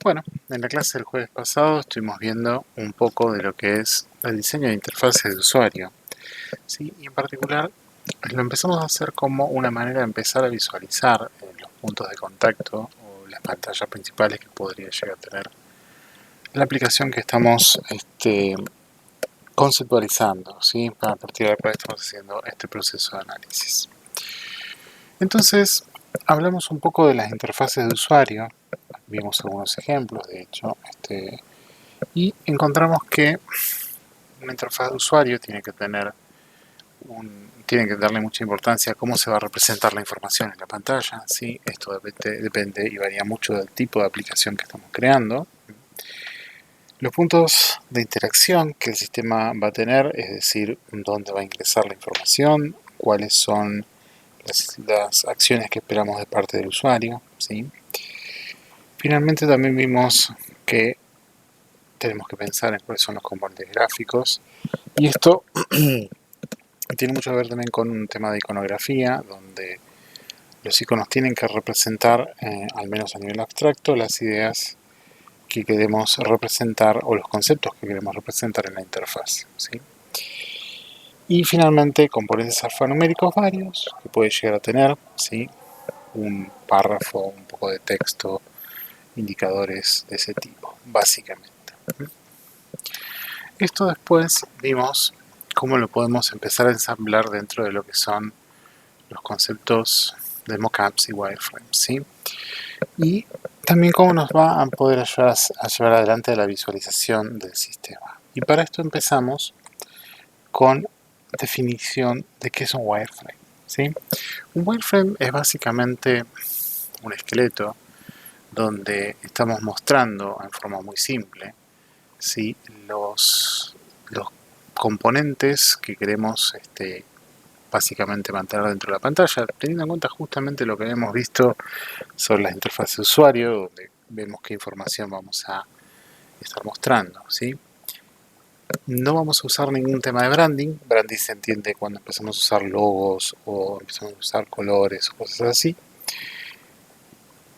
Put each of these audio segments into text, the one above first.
Bueno, en la clase del jueves pasado estuvimos viendo un poco de lo que es el diseño de interfaces de usuario, ¿sí? Y en particular lo empezamos a hacer como una manera de empezar a visualizar los puntos de contacto o las pantallas principales que podría llegar a tener la aplicación que estamos conceptualizando, ¿sí? A partir de la cual estamos haciendo este proceso de análisis. Entonces, hablamos un poco de las interfaces de usuario, vimos algunos ejemplos, de hecho, y encontramos que una interfaz de usuario tiene que darle mucha importancia a cómo se va a representar la información en la pantalla, ¿sí? Esto depende y varía mucho del tipo de aplicación que estamos creando. Los puntos de interacción que el sistema va a tener, es decir, dónde va a ingresar la información, cuáles son las acciones que esperamos de parte del usuario, ¿sí? Finalmente también vimos que tenemos que pensar en cuáles son los componentes gráficos, y esto tiene mucho que ver también con un tema de iconografía, donde los iconos tienen que representar, al menos a nivel abstracto, las ideas que queremos representar o los conceptos que queremos representar en la interfaz, ¿sí? Y finalmente componentes alfanuméricos varios que puede llegar a tener, ¿sí? Un párrafo, un poco de texto, indicadores de ese tipo, básicamente. Esto después vimos cómo lo podemos empezar a ensamblar dentro de lo que son los conceptos de mockups y wireframes, ¿sí? Y también cómo nos va a poder ayudar a llevar adelante la visualización del sistema. Y para esto empezamos con definición de qué es un wireframe, ¿sí? Un wireframe es básicamente un esqueleto donde estamos mostrando en forma muy simple, ¿sí? los componentes que queremos básicamente mantener dentro de la pantalla, teniendo en cuenta justamente lo que habíamos visto sobre las interfaces de usuario, donde vemos qué información vamos a estar mostrando, ¿sí? No vamos a usar ningún tema de branding. Branding se entiende cuando empezamos a usar logos o empezamos a usar colores o cosas así.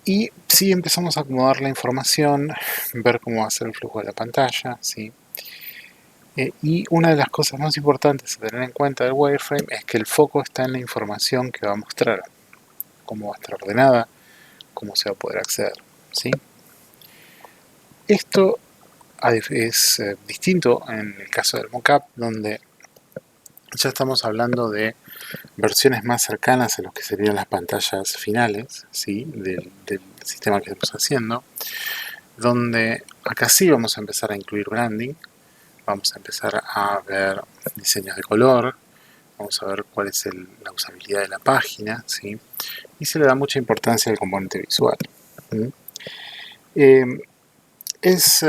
Y sí empezamos a acomodar la información, ver cómo va a ser el flujo de la pantalla, ¿sí? Y una de las cosas más importantes a tener en cuenta del wireframe es que el foco está en la información que va a mostrar, cómo va a estar ordenada, cómo se va a poder acceder, ¿sí? Esto es distinto en el caso del mockup, donde ya estamos hablando de versiones más cercanas a lo que serían las pantallas finales, ¿sí? del sistema que estamos haciendo, donde acá sí vamos a empezar a incluir branding, vamos a empezar a ver diseños de color, vamos a ver cuál es la usabilidad de la página, ¿sí? Y se le da mucha importancia al componente visual. Es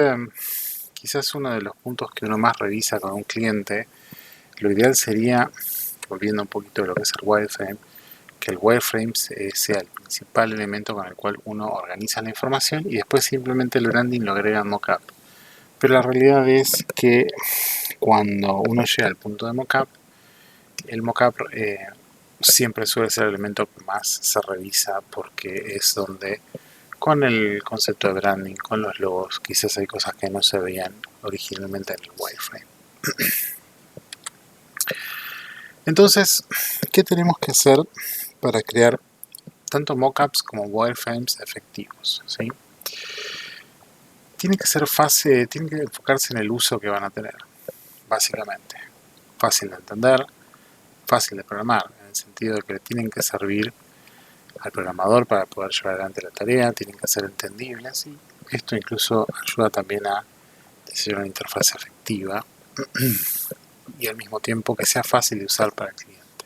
quizás uno de los puntos que uno más revisa con un cliente. Lo ideal sería, volviendo un poquito a lo que es el wireframe, que el wireframe sea el principal elemento con el cual uno organiza la información y después simplemente el branding lo agrega en mockup. Pero la realidad es que cuando uno llega al punto de mockup, el mockup siempre suele ser el elemento que más se revisa porque es donde con el concepto de branding, con los logos, quizás hay cosas que no se veían originalmente en el wireframe. Entonces, ¿qué tenemos que hacer para crear tanto mockups como wireframes efectivos? ¿Sí? Tiene que ser fácil, tiene que enfocarse en el uso que van a tener, básicamente. Fácil de entender, fácil de programar, en el sentido de que tienen que servir al programador para poder llevar adelante la tarea, tienen que ser entendibles y esto incluso ayuda también a diseñar una interfaz efectiva y al mismo tiempo que sea fácil de usar para el cliente.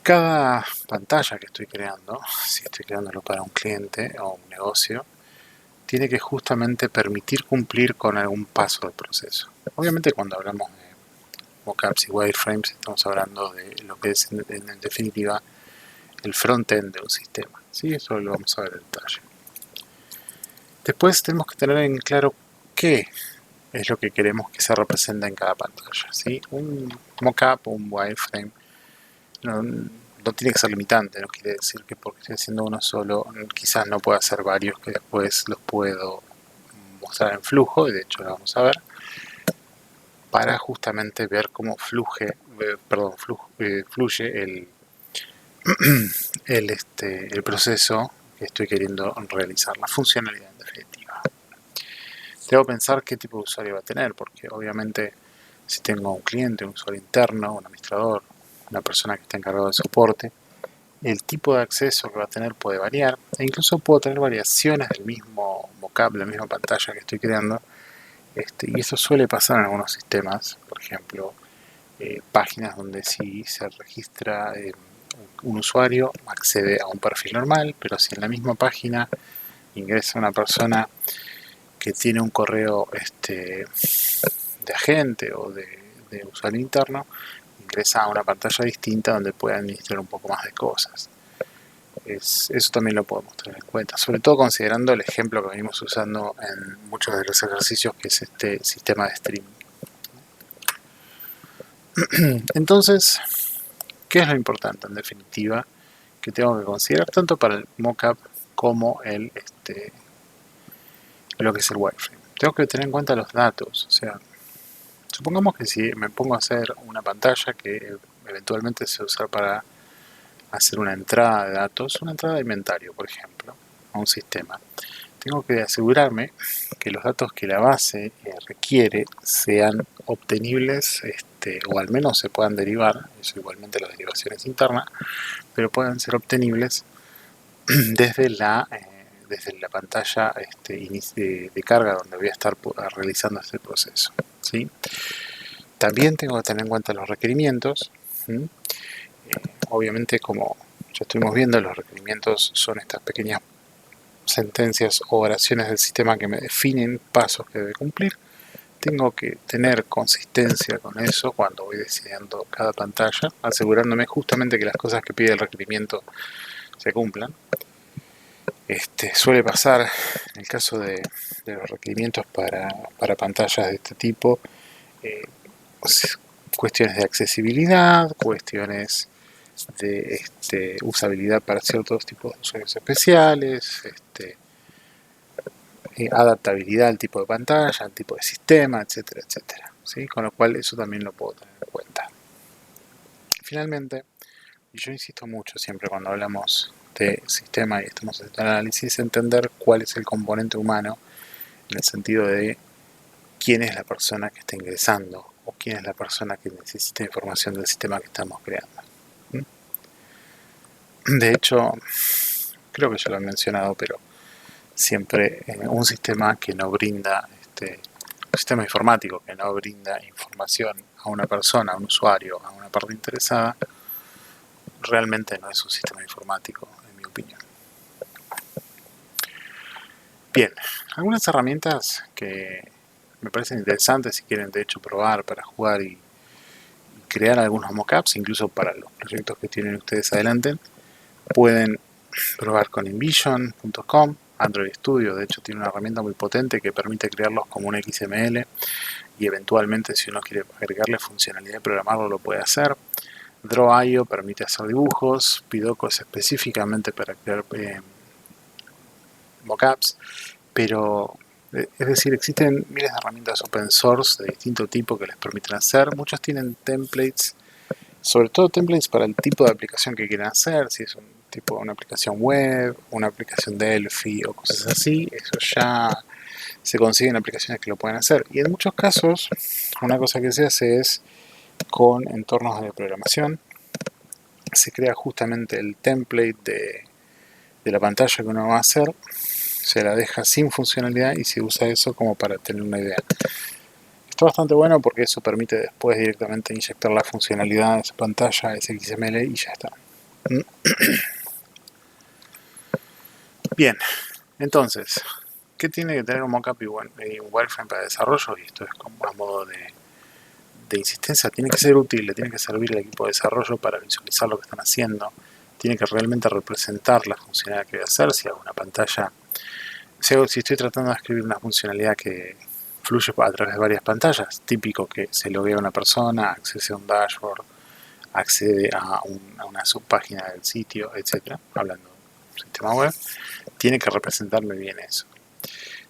Cada pantalla que estoy creando, si estoy creándolo para un cliente o un negocio, tiene que justamente permitir cumplir con algún paso del proceso. Obviamente cuando hablamos de mockups y wireframes estamos hablando de lo que es en definitiva el front-end de un sistema, ¿sí? Eso lo vamos a ver en detalle. Después tenemos que tener en claro qué es lo que queremos que se represente en cada pantalla, ¿sí? Un mockup o un wireframe no tiene que ser limitante, no quiere decir que porque estoy haciendo uno solo, quizás no pueda hacer varios que después los puedo mostrar en flujo, y de hecho lo vamos a ver, para justamente ver cómo fluye el proceso que estoy queriendo realizar, la funcionalidad en definitiva. Debo pensar qué tipo de usuario va a tener, porque obviamente si tengo un cliente, un usuario interno, un administrador, una persona que está encargado de soporte, el tipo de acceso que va a tener puede variar, e incluso puedo tener variaciones del mismo mockup, de la misma pantalla que estoy creando, y eso suele pasar en algunos sistemas, por ejemplo, páginas donde si se registra un usuario accede a un perfil normal, pero si en la misma página ingresa una persona que tiene un correo de agente o de usuario interno, ingresa a una pantalla distinta donde puede administrar un poco más de cosas. Eso también lo podemos tener en cuenta, sobre todo considerando el ejemplo que venimos usando en muchos de los ejercicios, que es este sistema de streaming. Entonces, ¿qué es lo importante en definitiva que tengo que considerar tanto para el mockup como lo que es el wireframe? Tengo que tener en cuenta los datos, o sea, supongamos que si me pongo a hacer una pantalla que eventualmente se usa para hacer una entrada de datos, una entrada de inventario, por ejemplo, a un sistema, tengo que asegurarme que los datos que la base requiere sean obtenibles, o al menos se puedan derivar, eso igualmente las derivaciones internas, pero puedan ser obtenibles desde la pantalla de carga donde voy a estar realizando este proceso, ¿sí? También tengo que tener en cuenta los requerimientos. Obviamente, como ya estuvimos viendo, los requerimientos son estas pequeñas sentencias o oraciones del sistema que me definen pasos que debe cumplir. Tengo que tener consistencia con eso cuando voy diseñando cada pantalla, asegurándome justamente que las cosas que pide el requerimiento se cumplan. Suele pasar en el caso de los requerimientos para pantallas de este tipo, cuestiones de accesibilidad, cuestiones de usabilidad para ciertos tipos de usuarios especiales, adaptabilidad al tipo de pantalla, al tipo de sistema, etcétera, etcétera, ¿sí? Con lo cual eso también lo puedo tener en cuenta. Finalmente, y yo insisto mucho siempre cuando hablamos de sistema y estamos haciendo análisis, entender cuál es el componente humano en el sentido de quién es la persona que está ingresando o quién es la persona que necesita información del sistema que estamos creando. De hecho, creo que ya lo he mencionado, pero siempre un sistema que no brinda, un sistema informático que no brinda información a una persona, a un usuario, a una parte interesada, realmente no es un sistema informático, en mi opinión. Bien, algunas herramientas que me parecen interesantes si quieren de hecho probar para jugar y crear algunos mockups, incluso para los proyectos que tienen ustedes adelante, pueden probar con InVision.com. Android Studio de hecho tiene una herramienta muy potente que permite crearlos como un XML y eventualmente si uno quiere agregarle funcionalidad de programarlo lo puede hacer. Draw.io permite hacer dibujos, Pidocco es específicamente para crear mockups, pero es decir, existen miles de herramientas open source de distinto tipo que les permiten hacer. Muchos tienen templates, sobre todo templates para el tipo de aplicación que quieren hacer, si es un tipo una aplicación web, una aplicación Delphi o cosas así, eso ya se consiguen aplicaciones que lo pueden hacer. Y en muchos casos, una cosa que se hace es con entornos de programación, se crea justamente el template de la pantalla que uno va a hacer, se la deja sin funcionalidad y se usa eso como para tener una idea. Está bastante bueno porque eso permite después directamente inyectar la funcionalidad de esa pantalla, ese XML y ya está. Bien, entonces, ¿qué tiene que tener un mockup y un wireframe para desarrollo? Y esto es como a modo de insistencia, tiene que ser útil, le tiene que servir al equipo de desarrollo para visualizar lo que están haciendo, tiene que realmente representar la funcionalidad que voy a hacer. Si hago una pantalla, si estoy tratando de escribir una funcionalidad que fluye a través de varias pantallas, típico que se loguea una persona, accese a un dashboard, accede a una subpágina del sitio, etcétera, hablando de un sistema web, tiene que representarme bien eso.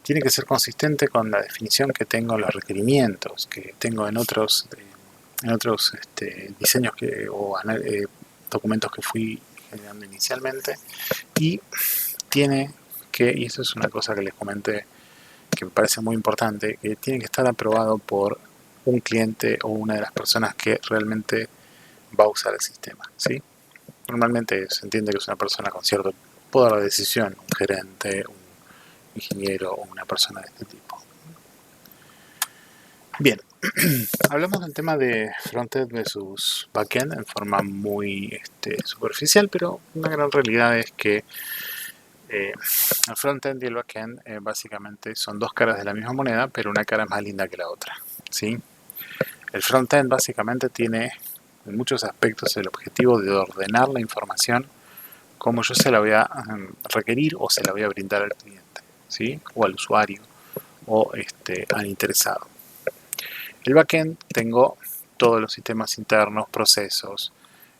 Tiene que ser consistente con la definición que tengo en los requerimientos, que tengo en otros diseños o documentos que fui generando inicialmente, y tiene que, y eso es una cosa que les comenté que me parece muy importante, que tiene que estar aprobado por un cliente o una de las personas que realmente va a usar el sistema, ¿sí? Normalmente se entiende que es una persona con cierto poder de decisión, un gerente, un ingeniero o una persona de este tipo. Bien, hablamos del tema de frontend versus backend en forma muy superficial, pero una gran realidad es que el frontend y el backend básicamente son dos caras de la misma moneda, pero una cara más linda que la otra, ¿sí? El frontend básicamente tiene en muchos aspectos el objetivo de ordenar la información como yo se la voy a requerir o se la voy a brindar al cliente, ¿sí? O al usuario o al interesado. El backend tengo todos los sistemas internos, procesos,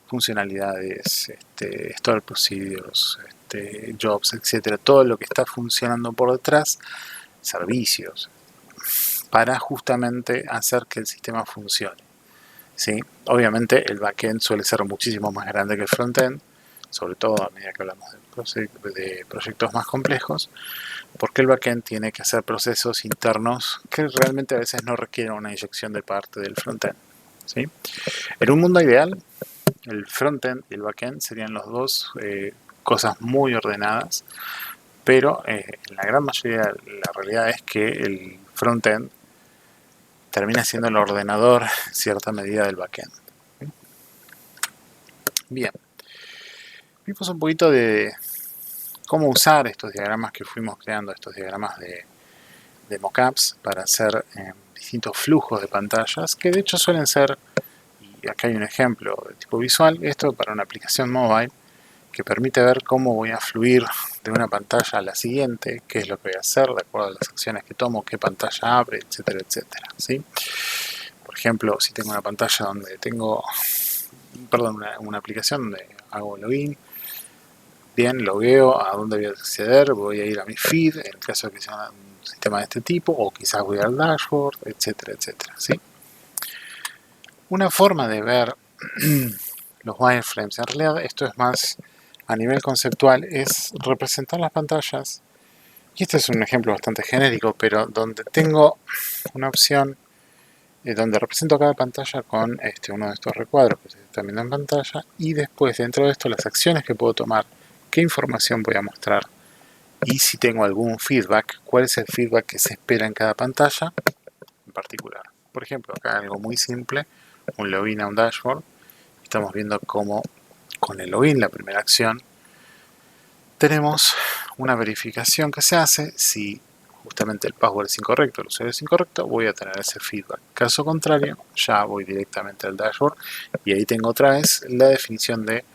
funcionalidades, store procedures, jobs, etcétera, todo lo que está funcionando por detrás, servicios, para justamente hacer que el sistema funcione, ¿sí? Obviamente el backend suele ser muchísimo más grande que el frontend, sobre todo a medida que hablamos de proyectos más complejos, porque el backend tiene que hacer procesos internos que realmente a veces no requieren una inyección de parte del frontend, ¿sí? En un mundo ideal, el frontend y el backend serían los dos cosas muy ordenadas, pero en la gran mayoría la realidad es que el frontend termina siendo el ordenador en cierta medida del backend. Bien, vimos un poquito de cómo usar estos diagramas que fuimos creando, estos diagramas de mockups para hacer distintos flujos de pantallas, que de hecho suelen ser, y acá hay un ejemplo de tipo visual, esto para una aplicación mobile, que permite ver cómo voy a fluir de una pantalla a la siguiente, qué es lo que voy a hacer de acuerdo a las acciones que tomo, qué pantalla abre, etcétera, etcétera, ¿sí? Por ejemplo, si tengo una pantalla donde tengo, una aplicación donde hago login, bien, logueo, a dónde voy a acceder, voy a ir a mi feed, en el caso de que sea un sistema de este tipo, o quizás voy al dashboard, etcétera, etcétera, ¿sí? Una forma de ver los wireframes, en realidad esto es más a nivel conceptual, es representar las pantallas, y este es un ejemplo bastante genérico, pero donde tengo una opción donde represento cada pantalla con uno de estos recuadros que se está viendo en pantalla, y después dentro de esto las acciones que puedo tomar, qué información voy a mostrar, y si tengo algún feedback, cuál es el feedback que se espera en cada pantalla en particular. Por ejemplo, acá algo muy simple, un login a un dashboard. Estamos viendo cómo con el login, la primera acción, tenemos una verificación que se hace. Si justamente el password es incorrecto, el usuario es incorrecto, voy a tener ese feedback. Caso contrario, ya voy directamente al dashboard y ahí tengo otra vez la definición de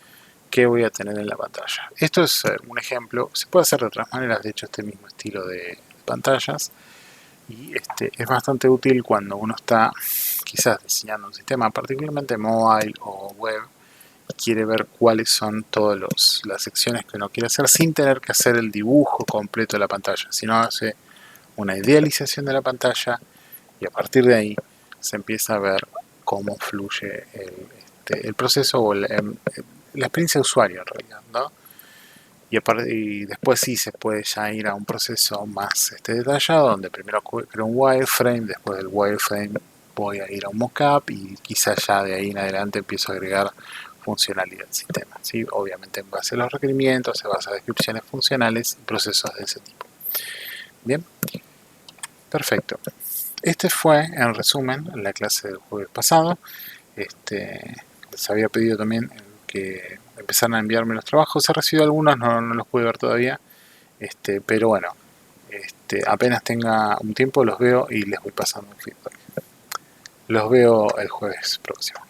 qué voy a tener en la pantalla. Esto es un ejemplo, se puede hacer de otras maneras, de hecho este mismo estilo de pantallas, y es bastante útil cuando uno está quizás diseñando un sistema particularmente mobile o web y quiere ver cuáles son todas las secciones que uno quiere hacer sin tener que hacer el dibujo completo de la pantalla, sino hace una idealización de la pantalla y a partir de ahí se empieza a ver cómo fluye el proceso o la experiencia de usuario en realidad, ¿no? Y después sí se puede ya ir a un proceso más detallado, donde primero creo un wireframe, después del wireframe voy a ir a un mockup y quizás ya de ahí en adelante empiezo a agregar funcionalidad del sistema, ¿sí? Obviamente en base a los requerimientos, en base a descripciones funcionales y procesos de ese tipo. Bien, perfecto. Este fue, en resumen, la clase del jueves pasado. Les había pedido también que empezaran a enviarme los trabajos. He recibido algunos, no los pude ver todavía, pero bueno, apenas tenga un tiempo los veo y les voy pasando un feedback. Los veo el jueves próximo.